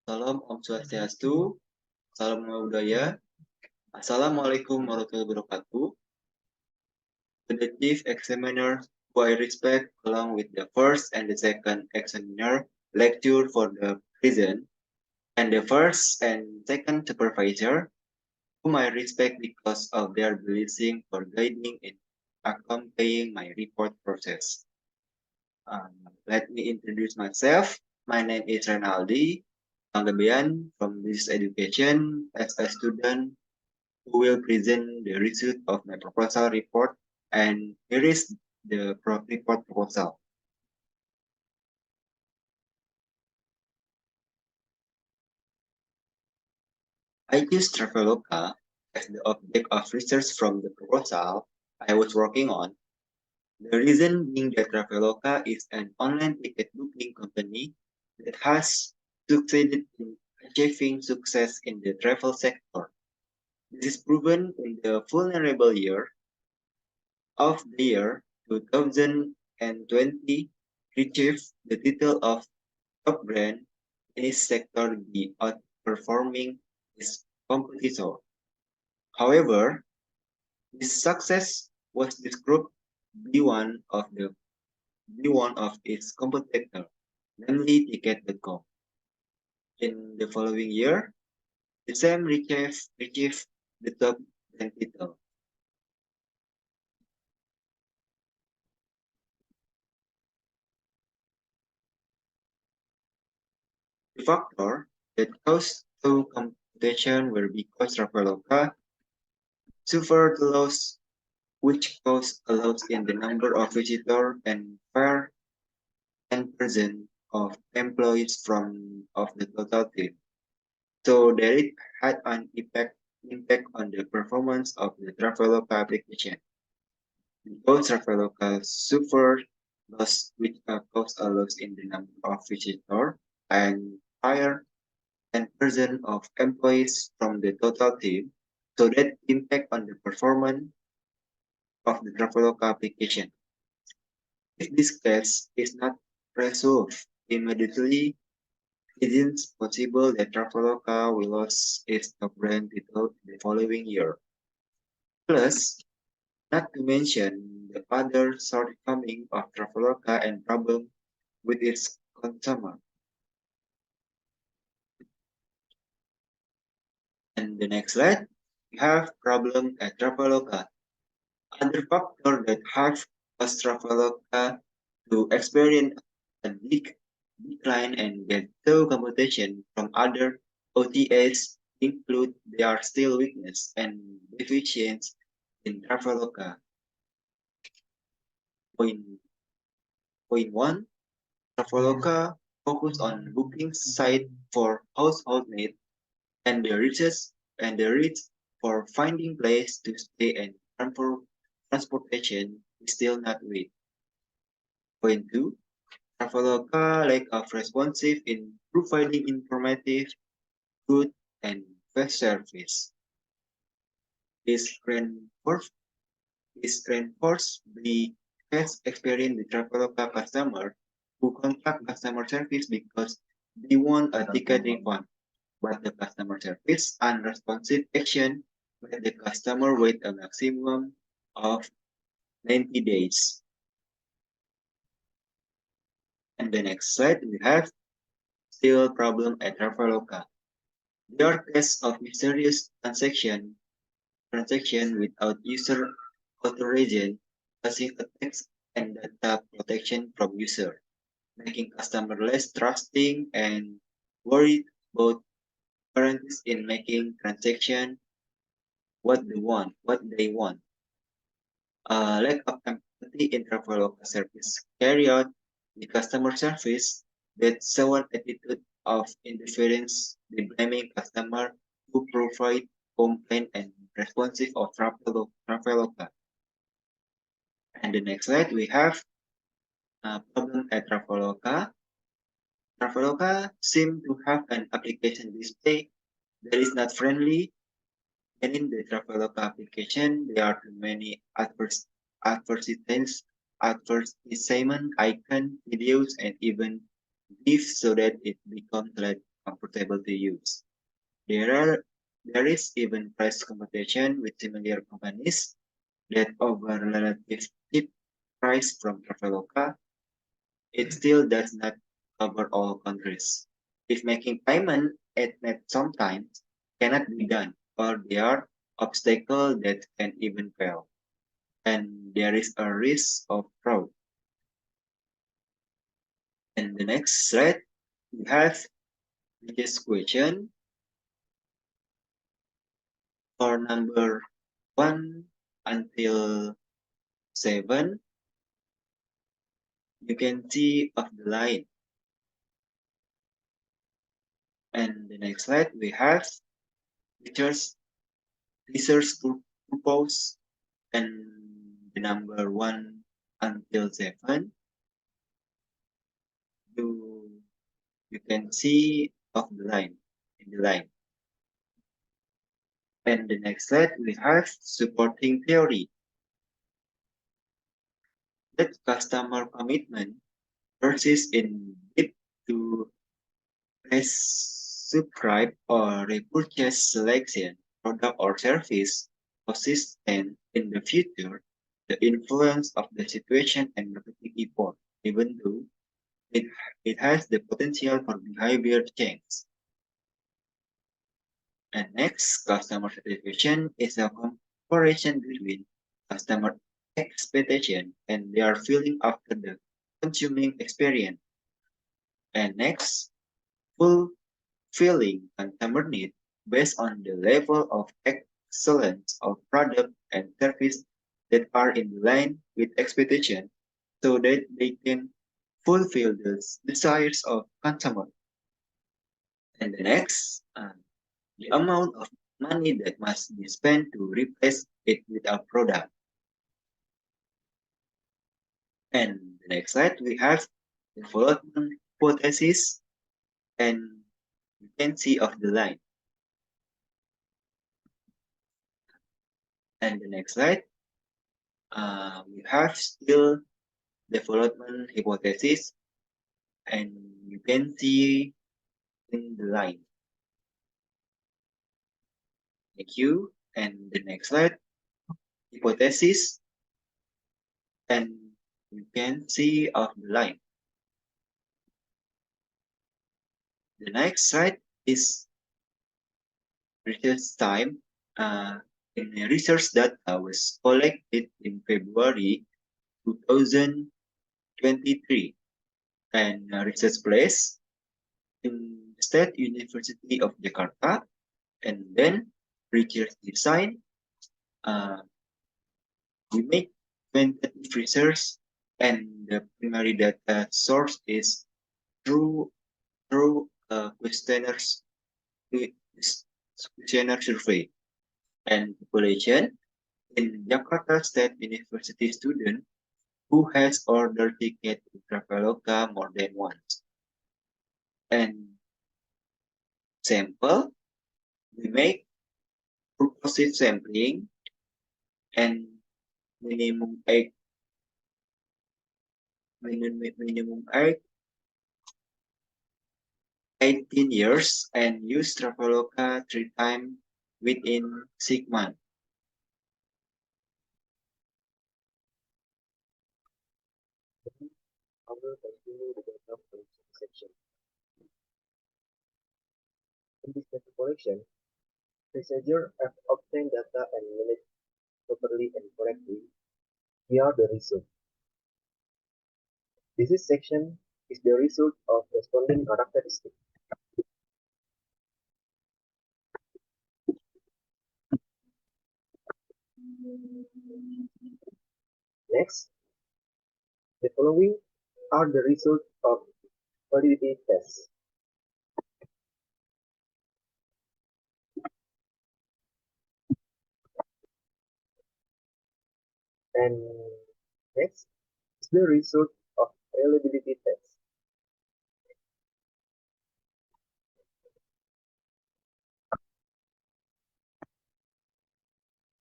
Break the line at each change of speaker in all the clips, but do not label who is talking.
Salam Om Swastiastu, Salam Budaya, Assalamualaikum warahmatullahi wabarakatuh. To the Chief Examiner, who I respect, along with the first and the second examiner, lecture for the present, and the first and second supervisor, whom I respect because of their blessing for guiding in accompanying my report process. Let me introduce myself. My name is Rheynaldy, Panggabean from this education as a student who will present the result of my proposal report, and here is the report proposal. I choose Traveloka as the object of research from the proposal I was working on. The reason being that Traveloka is an online ticket booking company that has succeeded in achieving success in the travel sector. This is proven in the vulnerable year of the year 2020, achieved the title of top brand in its sector by outperforming its competitor. However, this success was described by one of its competitor, namely Ticket.com. In the following year, the same achieved the top brand title. The factor that caused the competition were because Traveloka suffered loss, which caused a loss in the number of visitors and fair 10% of employees from of the total team. So that it had an impact on the performance of the Traveloka application. Because Traveloka suffered loss, which caused a loss in the number of visitors and higher 10% of employees from the total team, so that impact on the performance of the Traveloka application. If this case is not resolved immediately, it is possible that Traveloka will lose its top brand title the following year. Plus, not to mention the other shortcoming of Traveloka and problem with its consumer. And the next slide, we have problem at Traveloka. Other factors that have caused Traveloka to experience a big decline and get low competition from other OTAs include their still weakness and deficiency in Traveloka. Point one, Traveloka focus on booking site for household needs and the reach for finding place to stay and transportation is still not weak. Point two, Traveloka lack of responsive in providing informative, good, and fast service. This reinforced the past experience the Traveloka customer who contact customer service because they want a ticket refund, but the customer service unresponsive action made the customer wait a maximum of 90 days. And the next slide, we have still problem at Traveloka. There are cases of mysterious transaction without user authorization, causing attacks and data protection from user, making customer less trusting and worried about guarantees in making transaction what they want. Lack of empathy in Traveloka service. Carry out the customer service that show an attitude of indifference, the blaming customer who provide complaint and responsive of Traveloka. And the next slide, we have a problem at Traveloka. Traveloka seem to have an application display that is not friendly. And in the Traveloka application, there are too many advertisements, advertisement icon, videos, and even GIFs so that it becomes like comfortable to use. There is even price competition with similar companies that offer relative cheap price from Traveloka. It still does not cover all countries. If making payment at net sometimes cannot be done, or there are obstacles that can even fail, and there is a risk of fraud. And the next slide, we have this question for number 1 until 7. You can see of the line. And the next slide, we have research, research purpose and the number 1 until 7. You, you can see of the line, in the line. And the next slide, we have supporting theory. That customer commitment persists in it to subscribe or repurchase selection, product or service consistent in the future, the influence of the situation and marketing effort, even though it, it has the potential for behavior change. And next, customer satisfaction is a comparison between customer expectation and their feeling after the consuming experience. And next, fulfilling customer needs based on the level of excellence of product and service that are in line with expectation so that they can fulfill the desires of customer. And the next, the amount of money that must be spent to replace it with a product. And the next slide, we have development hypothesis and dependency of the line. And the next slide, we have still development hypothesis and you can see in the line. Thank you. And the next slide, hypothesis and you can see of the line. The next slide is research time. In a research data was collected in February 2023 and research place in State University of Jakarta, and then research design. We make quantitative research, and the primary data source is through questionnaire survey and population in Jakarta State University student who has ordered ticket to Traveloka more than once. And sample, we make purposive sampling and minimum age, 18 years and use Traveloka 3 times within 6 months.
I will continue the data collection section. In this data collection, researchers have obtained data and managed properly and correctly. Here are the results. This section is the result of responding characteristics. Next, the following are the results of validity tests. And next is the result of reliability test.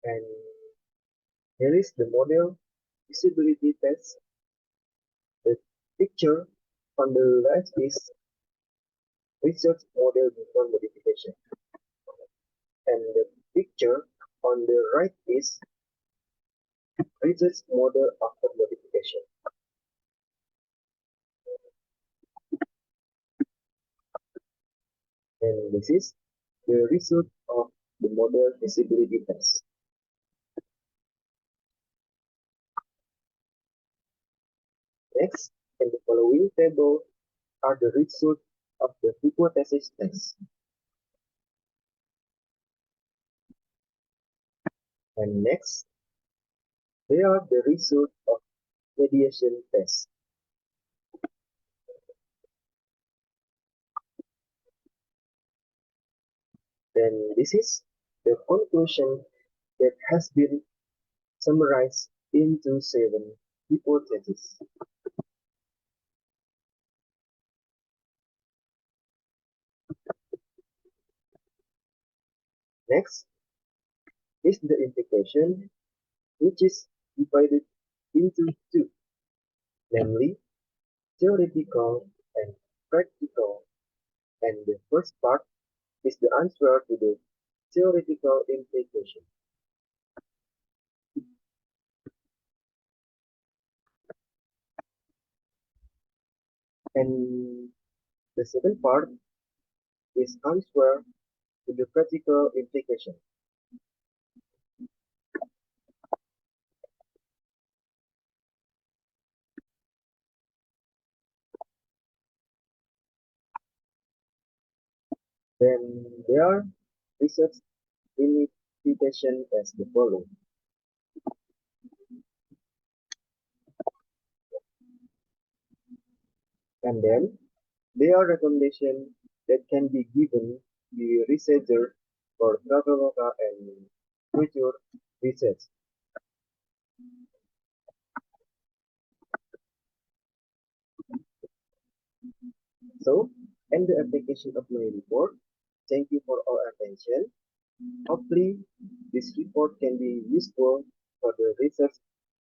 And here is the model usability test. The picture on the left is research model before modification. And the picture on the right is research model after modification. And this is the result of the model feasibility test. Next, in the following table are the results of the hypothesis test. And next, here are the results of mediation test. Then this is the conclusion that has been summarized into 7 hypotheses. Next is the implication, which is divided into 2, namely theoretical and practical. And the first part is the answer to the theoretical implication. And the second part is answer to the practical implication. Then there are research limitation as the following. And then there are recommendations that can be given the researcher for Traveloka and future research. So, end the application of my report. Thank you for all attention. Hopefully, this report can be useful for the research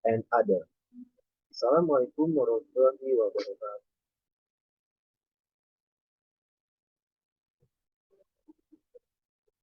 and other. Assalamualaikum warahmatullahi wabarakatuh.